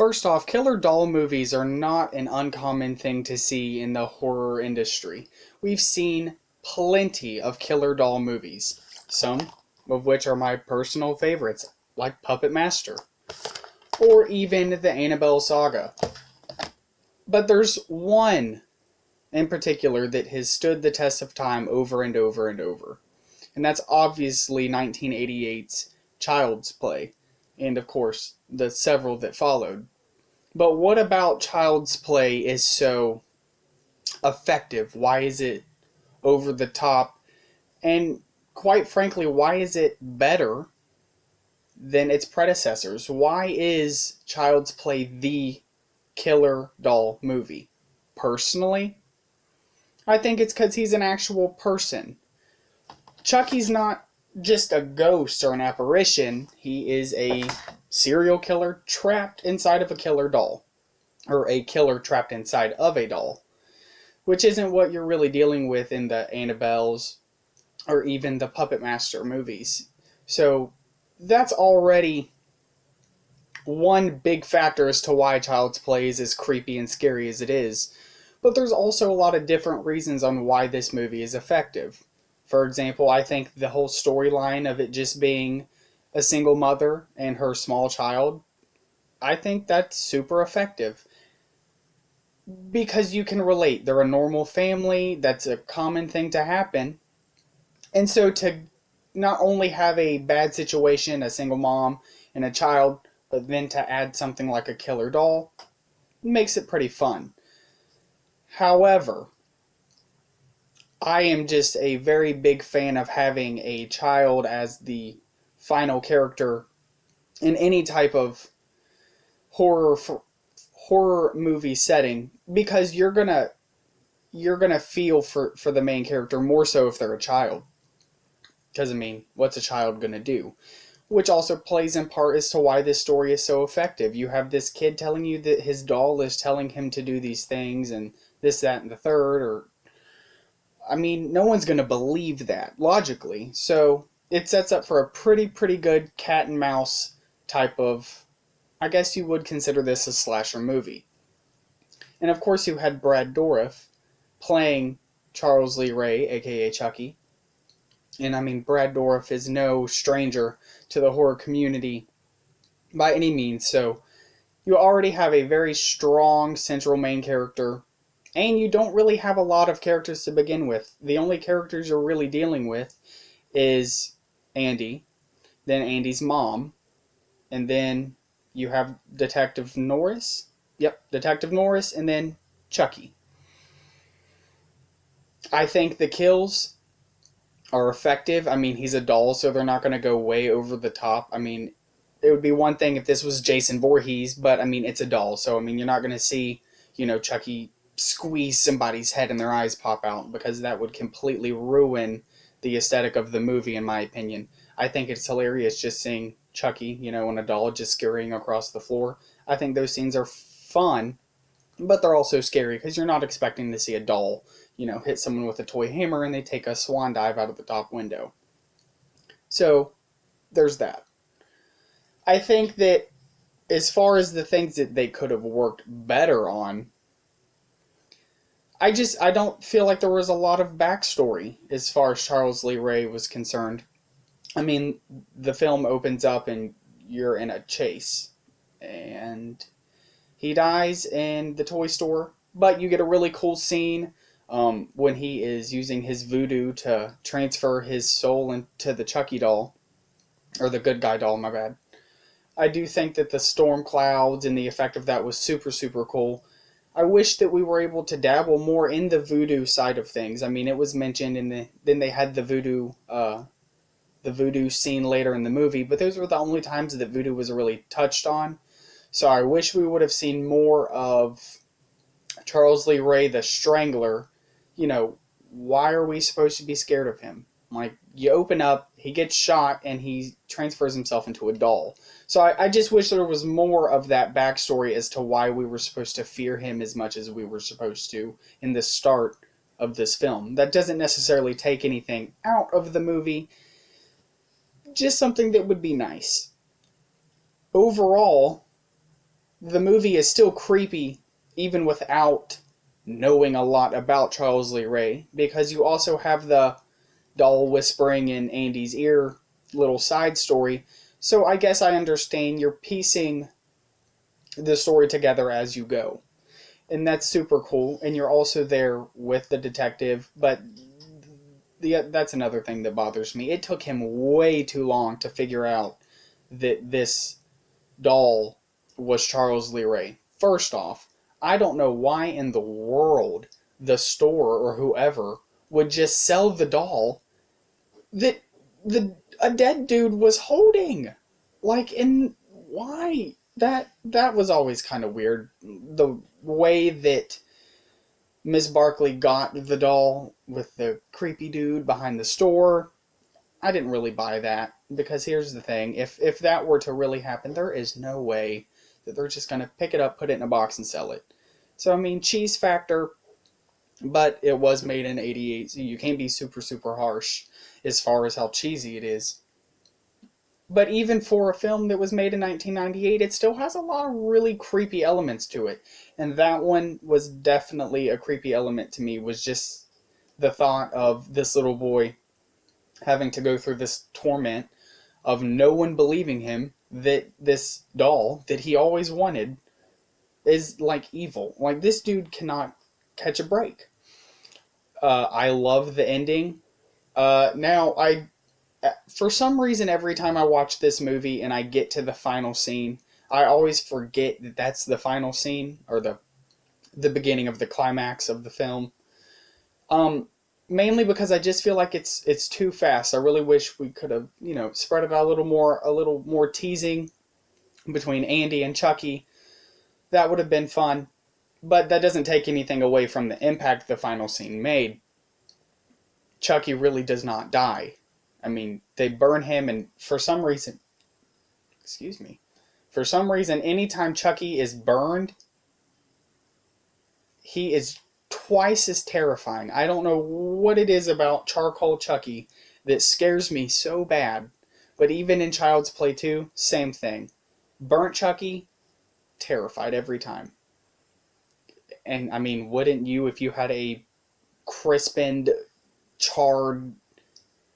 First off, killer doll movies are not an uncommon thing to see in the horror industry. We've seen plenty of killer doll movies, some of which are my personal favorites, like Puppet Master, or even the Annabelle saga. But there's one in particular that has stood the test of time over and over and over. And that's obviously 1988's Child's Play, and of course, the several that followed. But what about Child's Play is so effective? Why is it over the top? And quite frankly, why is it better than its predecessors? Why is Child's Play the killer doll movie? Personally, I think it's because he's an actual person. Chucky's not just a ghost or an apparition. He is a serial killer trapped inside of a killer doll. Or a killer trapped inside of a doll. Which isn't what you're really dealing with in the Annabelles or even the Puppet Master movies. So that's already one big factor as to why Child's Play is as creepy and scary as it is. But there's also a lot of different reasons on why this movie is effective. For example, I think the whole storyline of it just being a single mother and her small child, I think that's super effective. Because you can relate. They're a normal family. That's a common thing to happen. And so to not only have a bad situation, a single mom and a child, but then to add something like a killer doll, makes it pretty fun. However, I am just a very big fan of having a child as the final character in any type of horror movie setting, because you're gonna feel for the main character more so if they're a child. Because I mean, what's a child gonna do? Which also plays in part as to why this story is so effective. You have this kid telling you that his doll is telling him to do these things and this, that, and the third, or I mean, no one's going to believe that, logically. So it sets up for a pretty good cat and mouse type of, I guess you would consider this a slasher movie. And of course you had Brad Dourif playing Charles Lee Ray, aka Chucky. And I mean, Brad Dourif is no stranger to the horror community by any means. So you already have a very strong central main character. And you don't really have a lot of characters to begin with. The only characters you're really dealing with is Andy, then Andy's mom, and then you have Detective Norris. Yep, Detective Norris, and then Chucky. I think the kills are effective. I mean, he's a doll, so they're not going to go way over the top. I mean, it would be one thing if this was Jason Voorhees, but I mean, it's a doll, so I mean, you're not going to see, Chucky squeeze somebody's head and their eyes pop out, because that would completely ruin the aesthetic of the movie, in my opinion. I think it's hilarious just seeing Chucky, and a doll just scurrying across the floor. I think those scenes are fun, but they're also scary because you're not expecting to see a doll, hit someone with a toy hammer and they take a swan dive out of the top window. So there's that. I think that as far as the things that they could have worked better on, I don't feel like there was a lot of backstory as far as Charles Lee Ray was concerned. I mean, the film opens up and you're in a chase, and he dies in the toy store, but you get a really cool scene when he is using his voodoo to transfer his soul into the Chucky doll, or the good guy doll, my bad. I do think that the storm clouds and the effect of that was super cool. I wish that we were able to dabble more in the voodoo side of things. I mean, it was mentioned then they had the voodoo scene later in the movie, but those were the only times that voodoo was really touched on. So I wish we would have seen more of Charles Lee Ray, the Strangler. Why are we supposed to be scared of him? Like, you open up, he gets shot, and he transfers himself into a doll. So I just wish there was more of that backstory as to why we were supposed to fear him as much as we were supposed to in the start of this film. That doesn't necessarily take anything out of the movie, just something that would be nice. Overall, the movie is still creepy even without knowing a lot about Charles Lee Ray, because you also have the doll whispering in Andy's ear little side story. So I guess I understand you're piecing the story together as you go. And that's super cool. And you're also there with the detective, but that's another thing that bothers me. It took him way too long to figure out that this doll was Charles Lee Ray. First off, I don't know why in the world the store or whoever would just sell the doll that a dead dude was holding. Like, and why? That was always kind of weird. The way that Miss Barkley got the doll with the creepy dude behind the store, I didn't really buy that, because here's the thing. If that were to really happen, there is no way that they're just going to pick it up, put it in a box, and sell it. So, I mean, cheese factor, but it was made in '88, so you can't be super, super harsh as far as how cheesy it is. But even for a film that was made in 1998, it still has a lot of really creepy elements to it. And that one was definitely a creepy element to me, was just the thought of this little boy having to go through this torment of no one believing him that this doll that he always wanted is like evil. Like, this dude cannot catch a break. I love the ending. Now, for some reason, every time I watch this movie and I get to the final scene, I always forget that that's the final scene, or the beginning of the climax of the film. Mainly because I just feel like it's too fast. I really wish we could have, spread it out a little more teasing between Andy and Chucky. That would have been fun. But that doesn't take anything away from the impact the final scene made. Chucky really does not die. I mean, they burn him, and for some reason, anytime Chucky is burned, he is twice as terrifying. I don't know what it is about Charcoal Chucky that scares me so bad. But even in Child's Play 2, same thing. Burnt Chucky, terrified every time. And I mean, wouldn't you if you had a crispened, charred,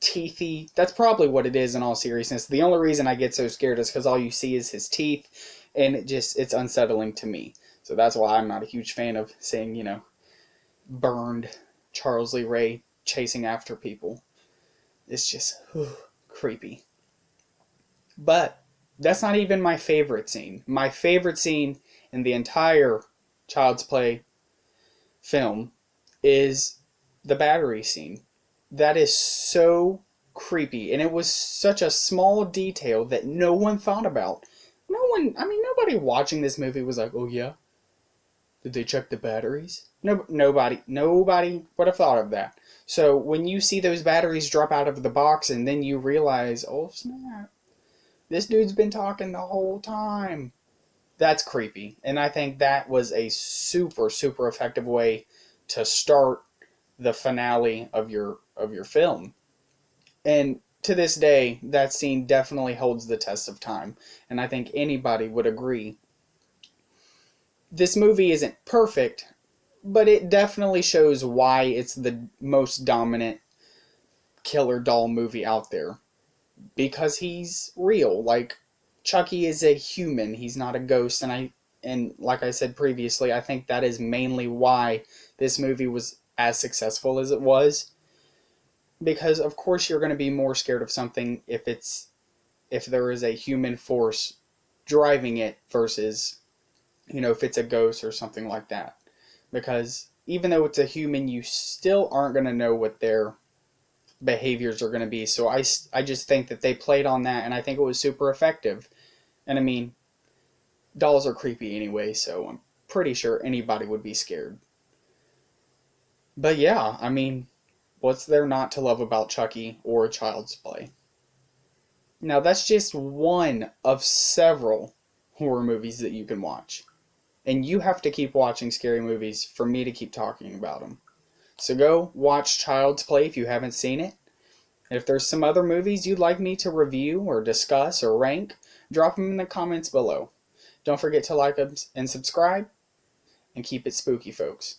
teethy? That's probably what it is in all seriousness. The only reason I get so scared is because all you see is his teeth, and it's unsettling to me. So that's why I'm not a huge fan of seeing, burned Charles Lee Ray chasing after people. It's just creepy. But that's not even my favorite scene. My favorite scene in the entire Child's Play film is the battery scene. That is so creepy, and it was such a small detail that no one thought about. Nobody watching this movie was like, oh yeah? Did they check the batteries? No, nobody would have thought of that. So when you see those batteries drop out of the box and then you realize, oh snap, this dude's been talking the whole time. That's creepy. And I think that was a super, super effective way to start the finale of your film. And to this day, that scene definitely holds the test of time. And I think anybody would agree. This movie isn't perfect, but it definitely shows why it's the most dominant killer doll movie out there. Because he's real. Like, Chucky is a human. He's not a ghost. And like I said previously, I think that is mainly why this movie was as successful as it was. Because of course you're going to be more scared of something if there is a human force driving it versus, if it's a ghost or something like that. Because even though it's a human, you still aren't going to know what their behaviors are going to be. So I just think that they played on that, and I think it was super effective. And I mean, dolls are creepy anyway, so I'm pretty sure anybody would be scared. But yeah, I mean, what's there not to love about Chucky or Child's Play? Now, that's just one of several horror movies that you can watch. And you have to keep watching scary movies for me to keep talking about them. So go watch Child's Play if you haven't seen it. And if there's some other movies you'd like me to review or discuss or rank, drop them in the comments below. Don't forget to like and subscribe, and keep it spooky, folks.